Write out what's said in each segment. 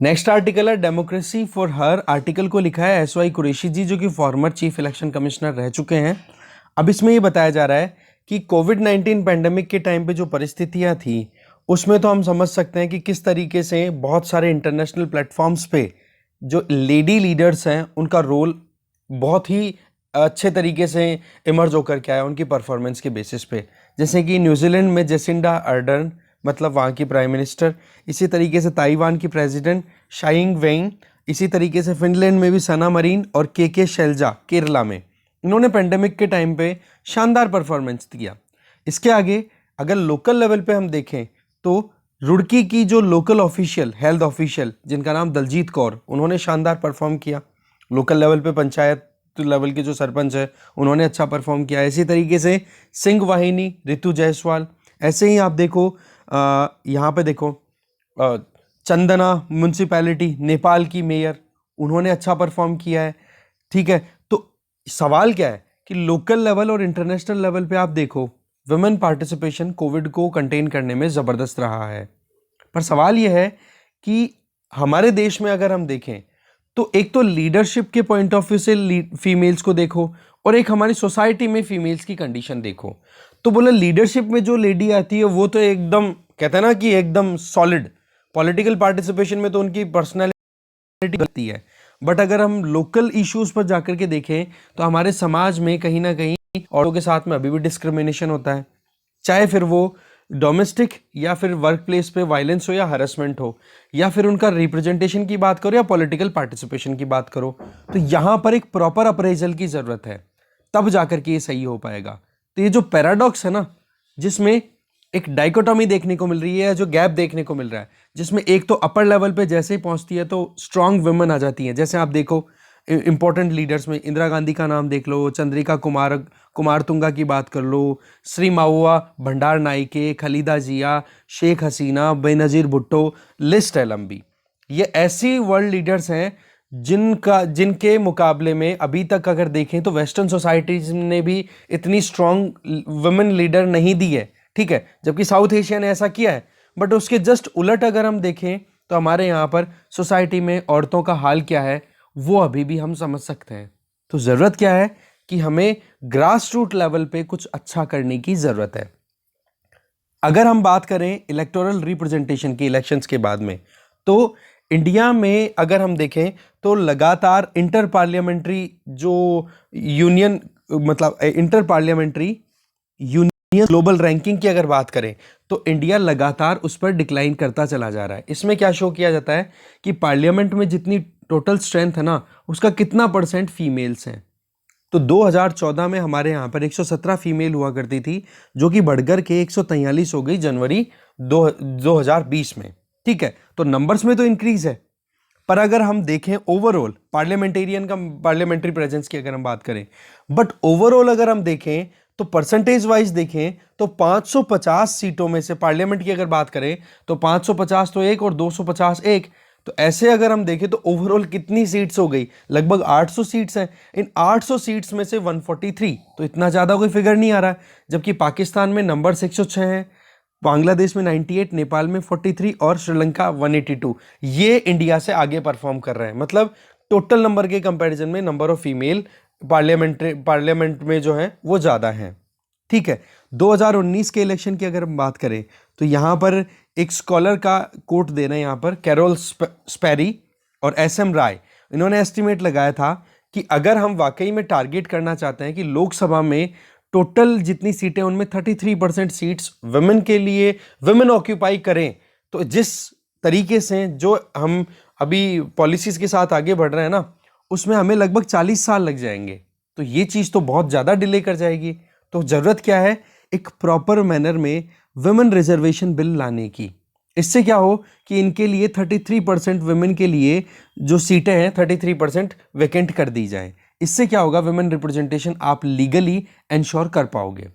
Next article है democracy for her. Article को लिखा है एसवाई कुरैशी जी, जो कि फॉर्मर चीफ इलेक्शन कमिश्नर रह चुके हैं। अब इसमें ये बताया जा रहा है कि कोविड-19 पैंडेमिक के टाइम पे जो परिस्थितियां थी उसमें तो हम समझ सकते हैं कि किस तरीके से बहुत सारे इंटरनेशनल प्लेटफॉर्म्स पे जो लेडी लीडर्स हैं उनका रोल बहुत ही अच्छे तरीके से इमर्ज होकर के आया उनकी परफॉर्मेंस के बेसिस पे। जैसे कि न्यूजीलैंड में जेसिंडा अर्डर्न, मतलब वहाँ की प्राइम मिनिस्टर, इसी तरीके से ताइवान की प्रेसिडेंट शाइंग वेंग, इसी तरीके से फिनलैंड में भी सना मरीन और के शैलजा केरला में, इन्होंने पेंडेमिक के टाइम पे शानदार परफॉर्मेंस दिया। इसके आगे अगर लोकल लेवल पे हम देखें तो रुड़की की जो लोकल ऑफिशियल हेल्थ ऑफिशियल जिनका नाम दलजीत कौर, उन्होंने शानदार परफॉर्म किया। लोकल लेवल पे पंचायत लेवल के जो सरपंच है उन्होंने अच्छा परफॉर्म किया। इसी तरीके से सिंह वाहिनी, रितु जायसवाल, ऐसे ही आप देखो यहाँ पे देखो चंदना म्यूनसिपैलिटी नेपाल की मेयर, उन्होंने अच्छा परफॉर्म किया है। ठीक है, तो सवाल क्या है कि लोकल लेवल और इंटरनेशनल लेवल पे आप देखो वुमेन पार्टिसिपेशन कोविड को कंटेन करने में ज़बरदस्त रहा है। पर सवाल यह है कि हमारे देश में अगर हम देखें तो एक तो लीडरशिप के पॉइंट ऑफ व्यू से फीमेल्स को देखो और एक हमारी सोसाइटी में फीमेल्स की कंडीशन देखो। तो बोला लीडरशिप में जो लेडी आती है वो तो एकदम कहते हैं ना कि एकदम सॉलिड, पॉलिटिकल पार्टिसिपेशन में तो उनकी पर्सनैलिटी बनती है। बट अगर हम लोकल इश्यूज पर जाकर के देखें तो हमारे समाज में कहीं ना कहीं औरतों के साथ में अभी भी डिस्क्रिमिनेशन होता है, चाहे फिर वो डोमेस्टिक या फिर वर्क प्लेस पे वायलेंस हो या हरासमेंट हो, या फिर उनका रिप्रेजेंटेशन की बात करो या पॉलिटिकल पार्टिसिपेशन की बात करो। तो यहाँ पर एक प्रॉपर अप्रेजल की ज़रूरत है, तब जाकर के ये सही हो पाएगा। तो ये जो पैराडॉक्स है ना, जिसमें एक डाइकोटॉमी देखने को मिल रही है, जो गैप देखने को मिल रहा है, जिसमें एक तो अपर लेवल पे जैसे ही पहुंचती है तो स्ट्रांग वुमेन आ जाती हैं। जैसे आप देखो इंपॉर्टेंट लीडर्स में इंदिरा गांधी का नाम देख लो, चंद्रिका कुमारतुंगा की बात कर लो, श्री माओवा भंडार नाइके, खलीदा जिया, शेख हसीना, बेनजीर भुट्टो, लिस्ट है लंबी। ये ऐसी वर्ल्ड लीडर्स हैं जिनके मुकाबले में अभी तक अगर देखें तो वेस्टर्न सोसाइटीज ने भी इतनी स्ट्रांग वुमेन लीडर नहीं दी है। ठीक है, जबकि साउथ एशिया ने ऐसा किया है। बट उसके जस्ट उलट अगर हम देखें तो हमारे यहाँ पर सोसाइटी में औरतों का हाल क्या है वो अभी भी हम समझ सकते हैं। तो ज़रूरत क्या है कि हमें ग्रास रूट लेवल पे कुछ अच्छा करने की ज़रूरत है। अगर हम बात करें इलेक्टोरल रिप्रेजेंटेशन की इलेक्शंस के बाद में, तो इंडिया में अगर हम देखें तो लगातार इंटर पार्लियामेंट्री जो यूनियन, मतलब inter parliamentary union global ranking की अगर बात करें तो इंडिया लगातार उस पर डिक्लाइन करता चला जा रहा है। इसमें क्या शो किया जाता है कि पार्लियामेंट में जितनी टोटल स्ट्रेंथ है ना, उसका कितना परसेंट फीमेल्स हैं। तो 2014 में हमारे यहाँ पर 117 फीमेल हुआ करती थी, जो कि बढ़कर के 143 हो गई जनवरी 2020 में। ठीक है, तो नंबर्स में तो इंक्रीज है। पर अगर हम देखें ओवरऑल पार्लियामेंट्री प्रेजेंस की अगर हम बात करें, बट ओवरऑल अगर हम देखें तो परसेंटेज वाइज देखें तो 550 सीटों में से पार्लियामेंट की अगर बात करें तो 550 तो एक और 250 एक। तो ऐसे अगर हम देखें तो ओवरऑल कितनी सीट्स हो गई, लगभग 800 सीट्स हैं। इन 800 सीट्स में से 143, तो इतना ज़्यादा कोई फिगर नहीं आ रहा। जबकि पाकिस्तान में नंबर 106 हैं, बांग्लादेश में 98, नेपाल में 43 और श्रीलंका 182। ये इंडिया से आगे परफॉर्म कर रहे हैं। मतलब टोटल नंबर के कंपैरिजन में नंबर ऑफ फीमेल पार्लियामेंट में जो है वो ज़्यादा हैं। ठीक है, 2019 के इलेक्शन की अगर हम बात करें तो यहाँ पर एक स्कॉलर का कोट देना है, यहाँ पर कैरोल स्पैरी और SM राय, इन्होंने एस्टिमेट लगाया था कि अगर हम वाकई में टारगेट करना चाहते हैं कि लोकसभा में टोटल जितनी सीटें उनमें 33% सीट्स वुमेन के लिए वुमेन ऑक्यूपाई करें, तो जिस तरीके से जो हम अभी पॉलिसीज के साथ आगे बढ़ रहे हैं ना, उसमें हमें लगभग 40 साल लग जाएंगे। तो ये चीज़ तो बहुत ज़्यादा डिले कर जाएगी। तो ज़रूरत क्या है, एक प्रॉपर मैनर में वुमेन रिजर्वेशन बिल लाने की। इससे क्या हो कि इनके लिए 33% वुमेन के लिए जो सीटें हैं 33% वैकेंट कर दी जाएं। इससे क्या होगा, वुमेन रिप्रेजेंटेशन आप लीगली इंश्योर कर पाओगे।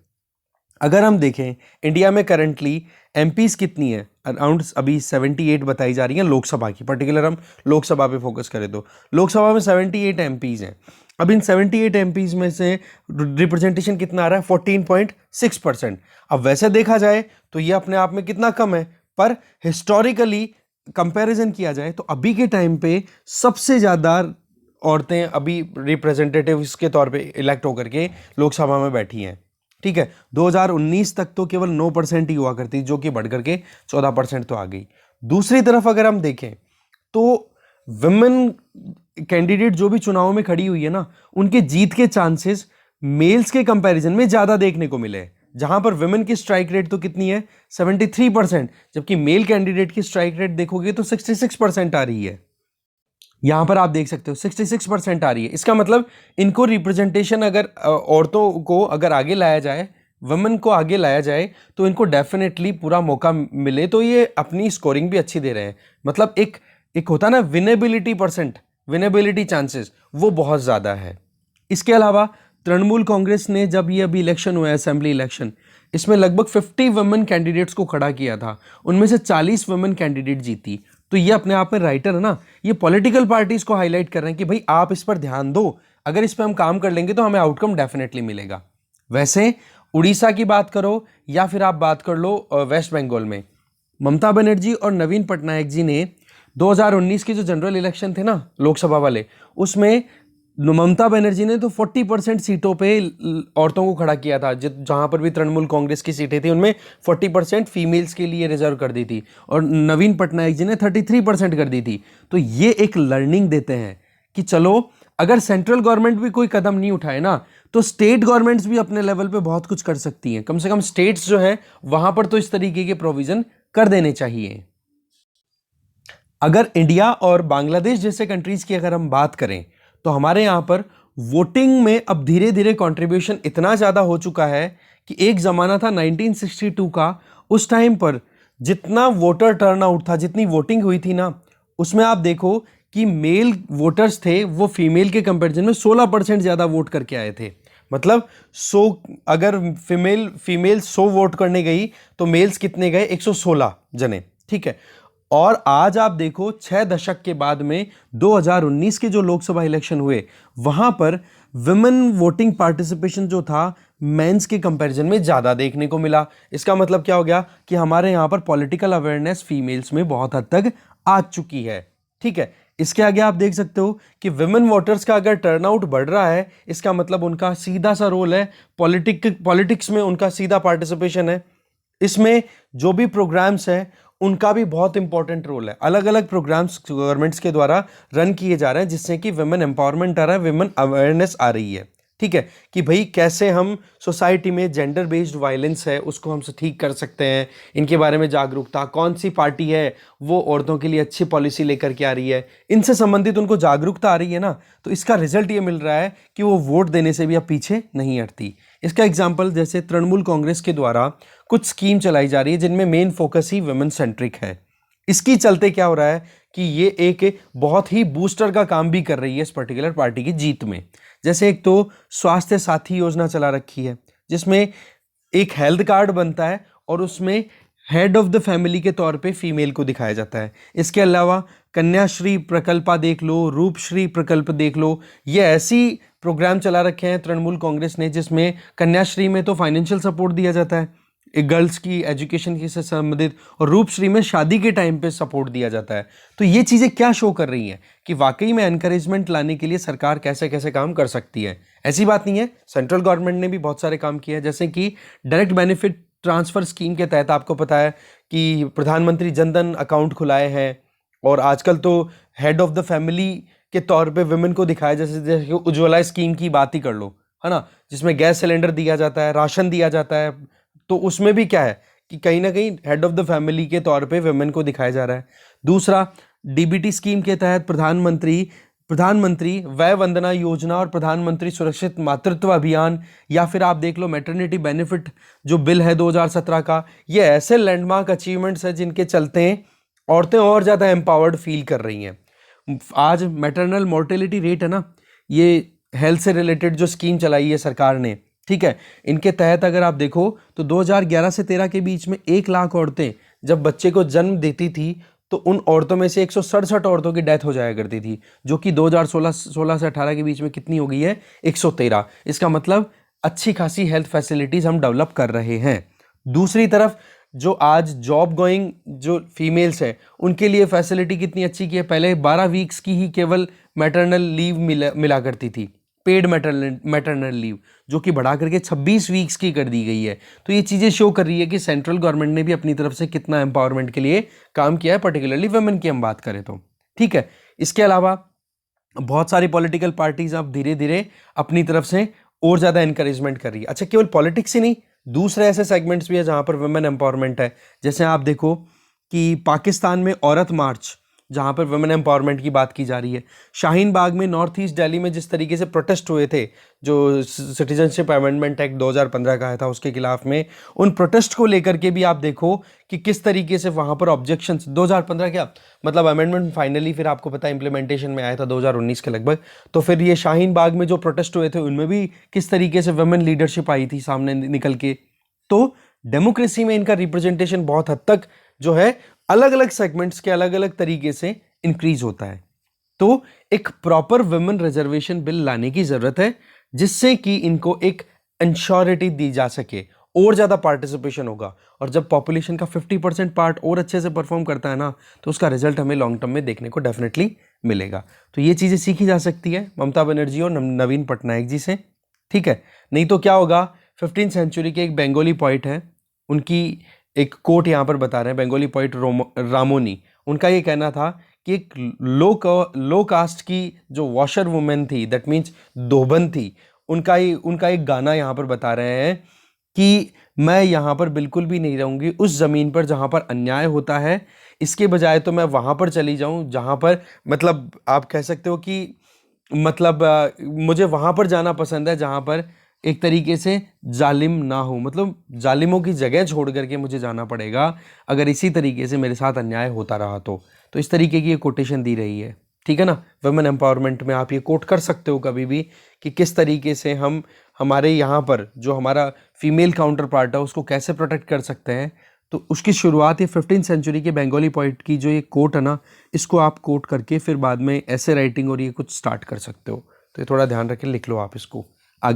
अगर हम देखें इंडिया में करंटली MPs कितनी है, अराउंड अभी 78 बताई जा रही है लोकसभा की। पर्टिकुलर हम लोकसभा पे फोकस करें तो लोकसभा में 78 MPs हैं। अब इन 78 MPs में से रिप्रेजेंटेशन कितना आ रहा है, 14.6%। अब वैसे देखा जाए तो ये अपने आप में कितना कम है, पर हिस्टोरिकली कंपैरिजन किया जाए तो अभी के टाइम पे सबसे ज़्यादा औरतें अभी रिप्रेजेंटेटिव्स के तौर पे इलेक्ट होकर के लोकसभा में बैठी हैं। ठीक है, 2019 तक तो केवल 9% ही हुआ करती, जो कि बढ़ करके 14% तो आ गई। दूसरी तरफ अगर हम देखें तो विमेन कैंडिडेट जो भी चुनाव में खड़ी हुई है ना, उनके जीत के चांसेस मेल्स के कंपैरिजन में ज्यादा देखने को मिले हैं। जहां पर विमेन की स्ट्राइक रेट तो कितनी है, 73%, जबकि मेल कैंडिडेट की स्ट्राइक रेट देखोगे तो 66% आ रही है। यहां पर आप देख सकते हो 66% आ रही है। इसका मतलब इनको रिप्रेजेंटेशन, अगर औरतों को अगर आगे लाया जाए, वुमेन को आगे लाया जाए, तो इनको डेफिनेटली पूरा मौका मिले, तो ये अपनी स्कोरिंग भी अच्छी दे रहे हैं। मतलब एक एक होता ना विनेबिलिटी परसेंट, विनेबिलिटी चांसेस, वो बहुत ज़्यादा है। इसके अलावा तृणमूल कांग्रेस ने जब ये अभी इलेक्शन हुआ है, असेंबली इलेक्शन, इसमें लगभग 50 वुमेन कैंडिडेट्स को खड़ा किया था, उनमें से 40 वुमेन कैंडिडेट जीती। तो ये अपने आप में राइटर है ना, ये पॉलिटिकल पार्टीज को हाईलाइट कर रहे हैं कि भाई आप इस पर ध्यान दो, अगर इस पर हम काम कर लेंगे तो हमें आउटकम डेफिनेटली मिलेगा। वैसे उड़ीसा की बात करो या फिर आप बात कर लो वेस्ट बंगाल में, ममता बनर्जी और नवीन पटनायक जी ने 2019 के जो जनरल इलेक्शन थे ना लोकसभा वाले, उसमें ममता बनर्जी ने तो 40% सीटों पे औरतों को खड़ा किया था। जहां पर भी तृणमूल कांग्रेस की सीटें थी उनमें 40% फीमेल्स के लिए रिजर्व कर दी थी, और नवीन पटनायक जी ने 33% कर दी थी। तो ये एक लर्निंग देते हैं कि चलो, अगर सेंट्रल गवर्नमेंट भी कोई कदम नहीं उठाए ना, तो स्टेट गवर्नमेंट्स भी अपने लेवल पे बहुत कुछ कर सकती हैं। कम से कम स्टेट्स जो है वहां पर तो इस तरीके के प्रोविजन कर देने चाहिए। अगर इंडिया और बांग्लादेश जैसे कंट्रीज की अगर हम बात करें, तो हमारे यहां पर वोटिंग में अब धीरे धीरे कंट्रीब्यूशन इतना ज़्यादा हो चुका है कि एक ज़माना था 1962 का, उस टाइम पर जितना वोटर टर्नआउट था, जितनी वोटिंग हुई थी ना, उसमें आप देखो कि मेल वोटर्स थे वो फीमेल के कंपैरिजन में 16% ज़्यादा वोट करके आए थे। मतलब 100, अगर फीमेल 100 वोट करने गई तो मेल्स कितने गए, 116 जने। ठीक है, और आज आप देखो 6 दशक के बाद में 2019 के जो लोकसभा इलेक्शन हुए, वहां पर विमेन वोटिंग पार्टिसिपेशन जो था मेंस के कंपैरिजन में ज्यादा देखने को मिला। इसका मतलब क्या हो गया कि हमारे यहां पर पॉलिटिकल अवेयरनेस फीमेल्स में बहुत हद तक आ चुकी है। ठीक है, इसके आगे आप देख सकते हो कि विमेन वोटर्स का अगर टर्नआउट बढ़ रहा है, इसका मतलब उनका सीधा सा रोल है, पॉलिटिक्स में उनका सीधा पार्टिसिपेशन है। इसमें जो भी प्रोग्राम्स हैं उनका भी बहुत इंपॉर्टेंट रोल है। अलग अलग प्रोग्राम्स गवर्नमेंट्स के द्वारा रन किए जा रहे हैं, जिससे कि विमेन एम्पावरमेंट आ रहा है, विमेन अवेयरनेस आ रही है। ठीक है, कि भाई कैसे हम सोसाइटी में जेंडर बेस्ड वायलेंस है उसको हम ठीक कर सकते हैं, इनके बारे में जागरूकता, कौन सी पार्टी है वो औरतों के लिए अच्छी पॉलिसी लेकर के आ रही है, इनसे संबंधित उनको जागरूकता आ रही है ना, तो इसका रिजल्ट ये मिल रहा है कि वो वोट देने से भी अब पीछे नहीं हटती। इसका एग्जाम्पल जैसे तृणमूल कांग्रेस के द्वारा कुछ स्कीम चलाई जा रही है जिनमें मेन फोकस ही वुमेन सेंट्रिक है। इसकी चलते क्या हो रहा है कि ये एक बहुत ही बूस्टर का काम भी कर रही है इस पर्टिकुलर पार्टी की जीत में। जैसे एक तो स्वास्थ्य साथी योजना चला रखी है, जिसमें एक हेल्थ कार्ड बनता है और उसमें हेड ऑफ द फैमिली के तौर पे फीमेल को दिखाया जाता है। इसके अलावा कन्याश्री प्रकल्पा देख लो, रूपश्री प्रकल्प देख लो, ये ऐसी प्रोग्राम चला रखे हैं तृणमूल कांग्रेस ने, जिसमें कन्याश्री में तो फाइनेंशियल सपोर्ट दिया जाता है एक गर्ल्स की एजुकेशन की से संबंधित, और रूपश्री में शादी के टाइम पे सपोर्ट दिया जाता है। तो ये चीज़ें क्या शो कर रही हैं कि वाकई में एनकरेजमेंट लाने के लिए सरकार कैसे कैसे काम कर सकती है। ऐसी बात नहीं है, सेंट्रल गवर्नमेंट ने भी बहुत सारे काम किए हैं, जैसे कि डायरेक्ट बेनिफिट ट्रांसफर स्कीम के तहत आपको पता है कि प्रधानमंत्री जनधन अकाउंट खुलाए हैं, और आजकल तो हेड ऑफ द फैमिली के तौर पे वुमेन को दिखाया, जैसे जैसे उज्ज्वला स्कीम की बात ही कर लो, है ना, जिसमें गैस सिलेंडर दिया जाता है, राशन दिया जाता है। तो उसमें भी क्या है कि कहीं ना कहीं हेड ऑफ द फैमिली के तौर पे वुमेन को दिखाया जा रहा है। दूसरा, डीबीटी स्कीम के तहत प्रधानमंत्री वय वंदना योजना और प्रधानमंत्री सुरक्षित मातृत्व अभियान, या फिर आप देख लो मैटरनिटी बेनिफिट जो बिल है 2017 का, ये ऐसे लैंडमार्क अचीवमेंट्स हैं जिनके चलते औरतें और ज़्यादा एम्पावर्ड फील कर रही हैं। आज मैटरनल मोर्टेलिटी रेट है ना, ये हेल्थ से रिलेटेड जो स्कीम चलाई है सरकार ने, ठीक है, इनके तहत अगर आप देखो तो 2011 से 13 के बीच में 1 लाख औरतें जब बच्चे को जन्म देती थी, तो उन औरतों में से 167 औरतों की डेथ हो जाया करती थी, जो कि 2016 से 18 के बीच में कितनी हो गई है, 113। इसका मतलब अच्छी खासी हेल्थ फैसिलिटीज हम डेवलप कर रहे हैं। दूसरी तरफ जो आज जॉब गोइंग जो फीमेल्स हैं उनके लिए फैसिलिटी कितनी अच्छी की है। पहले 12 वीक्स की ही केवल मैटरनल लीव मिला करती थी, पेड मैटरनल लीव, जो कि बढ़ा करके 26 वीक्स की कर दी गई है। तो ये चीज़ें शो कर रही है कि सेंट्रल गवर्नमेंट ने भी अपनी तरफ से कितना एम्पावरमेंट के लिए काम किया है, पर्टिकुलरली वुमेन की हम बात करें तो। ठीक है, इसके अलावा बहुत सारी पॉलिटिकल पार्टीज अब धीरे धीरे अपनी तरफ से और ज़्यादा इंकरेजमेंट कर रही है। अच्छा, केवल पॉलिटिक्स ही नहीं, दूसरे ऐसे सेगमेंट्स भी है जहाँ पर वुमेन एम्पावरमेंट है। जैसे आप देखो कि पाकिस्तान में औरत मार्च, जहाँ पर वुमेन एम्पावरमेंट की बात की जा रही है। शाहीन बाग में, नॉर्थ ईस्ट दिल्ली में जिस तरीके से प्रोटेस्ट हुए थे, जो सिटीजनशिप अमेंडमेंट एक्ट 2015 का आया था उसके खिलाफ में, उन प्रोटेस्ट को लेकर के भी आप देखो कि किस तरीके से वहाँ पर ऑब्जेक्शंस 2015 क्या मतलब अमेंडमेंट फाइनली फिर आपको पता है इम्प्लीमेंटेशन में आया था 2019 के लगभग। तो फिर ये शाहीन बाग में जो प्रोटेस्ट हुए थे उनमें भी किस तरीके से वुमेन लीडरशिप आई थी सामने निकल के। तो डेमोक्रेसी में इनका रिप्रेजेंटेशन बहुत हद तक जो है अलग अलग सेगमेंट्स के अलग अलग तरीके से इंक्रीज होता है। तो एक प्रॉपर वुमेन रिजर्वेशन बिल लाने की जरूरत है, जिससे कि इनको एक इंश्योरिटी दी जा सके और ज्यादा पार्टिसिपेशन होगा। और जब पॉपुलेशन का 50% पार्ट और अच्छे से परफॉर्म करता है ना, तो उसका रिजल्ट हमें लॉन्ग टर्म में देखने को डेफिनेटली मिलेगा। तो ये चीजें सीखी जा सकती है ममता बनर्जी और नवीन पटनायक जी से। ठीक है, नहीं तो क्या होगा, 15th सेंचुरी के एक बंगाली पोइट है, उनकी एक कोट यहाँ पर बता रहे हैं, बंगाली पोइट रामोनी। उनका ये कहना था कि एक लो कास्ट की जो वॉशर वुमेन थी, दैट मीन्स धोबन थी, उनका एक गाना यहाँ पर बता रहे हैं कि मैं यहाँ पर बिल्कुल भी नहीं रहूँगी उस ज़मीन पर जहाँ पर अन्याय होता है, इसके बजाय तो मैं वहाँ पर चली जाऊँ जहाँ पर, मतलब आप कह सकते हो कि मतलब मुझे वहाँ पर जाना पसंद है जहाँ पर एक तरीके से जालिम ना हो, मतलब जालिमों की जगह छोड़ करके मुझे जाना पड़ेगा अगर इसी तरीके से मेरे साथ अन्याय होता रहा तो इस तरीके की ये कोटेशन दी रही है। ठीक है ना, वुमेन एम्पावरमेंट में आप ये कोट कर सकते हो कभी भी कि किस तरीके से हम हमारे यहाँ पर जो हमारा फीमेल काउंटर पार्ट है उसको कैसे प्रोटेक्ट कर सकते हैं। तो उसकी शुरुआत ये 15th सेंचुरी के बंगाली पोइट की जो ये कोट है ना, इसको आप कोट करके फिर बाद में ऐसे राइटिंग और ये कुछ स्टार्ट कर सकते हो। तो ये थोड़ा ध्यान रखें, लिख लो आप इसको।